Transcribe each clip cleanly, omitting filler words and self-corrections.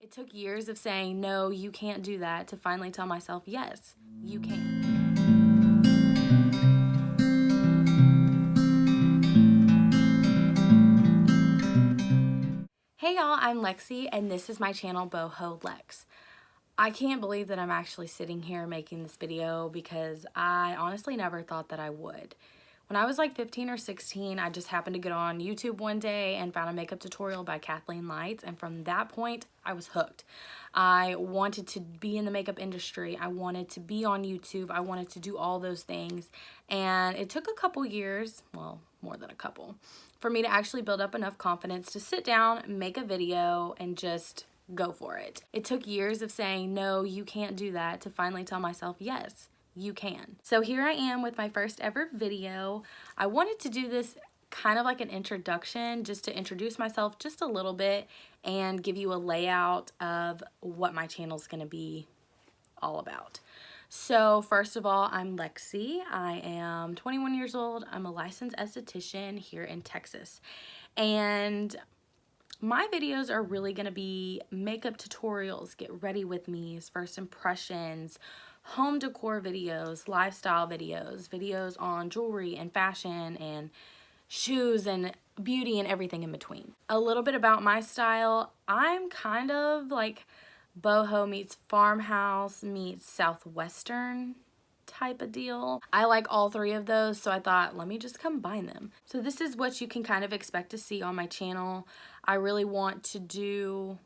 It took years of saying, no, you can't do that, to finally tell myself, yes, you can. Hey y'all, I'm Lexi and this is my channel Boho Lex. I can't believe that I'm actually sitting here making this video because I honestly never thought that I would. When I was like 15 or 16, I just happened to get on YouTube one day and found a makeup tutorial by Kathleen Lights, and from that point, I was hooked. I wanted to be in the makeup industry. I wanted to be on YouTube. I wanted to do all those things, and it took a couple years, well, more than a couple, for me to actually build up enough confidence to sit down, make a video, and just go for it. It took years of saying, no, you can't do that, to finally tell myself, yes, you can. So here I am with my first ever video. I wanted to do this kind of like an introduction, just to introduce myself just a little bit and give you a layout of what my channel is going to be all about. So first of all, I'm Lexi. I am 21 years old. I'm a licensed esthetician here in Texas. And my videos are really going to be makeup tutorials, get ready with me's, first impressions, home decor videos, lifestyle videos, videos on jewelry and fashion and shoes and beauty and everything in between. A little bit about my style. I'm kind of like boho meets farmhouse meets southwestern type of deal. I like all three of those, so I thought, let me just combine them. So this is what you can kind of expect to see on my channel. I really want to do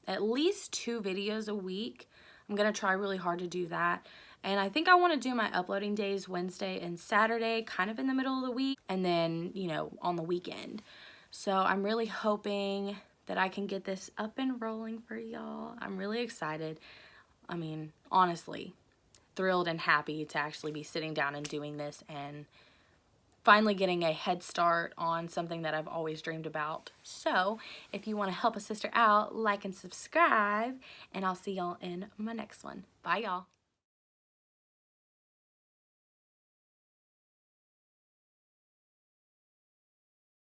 at least 2 videos a week. I'm gonna try really hard to do that. And I think I want to do my uploading days Wednesday and Saturday, kind of in the middle of the week, and then, you know, on the weekend. So I'm really hoping that I can get this up and rolling for y'all. I'm really excited. I mean, honestly, thrilled and happy to actually be sitting down and doing this and finally getting a head start on something that I've always dreamed about. So if you want to help a sister out, like and subscribe, and I'll see y'all in my next one. Bye y'all.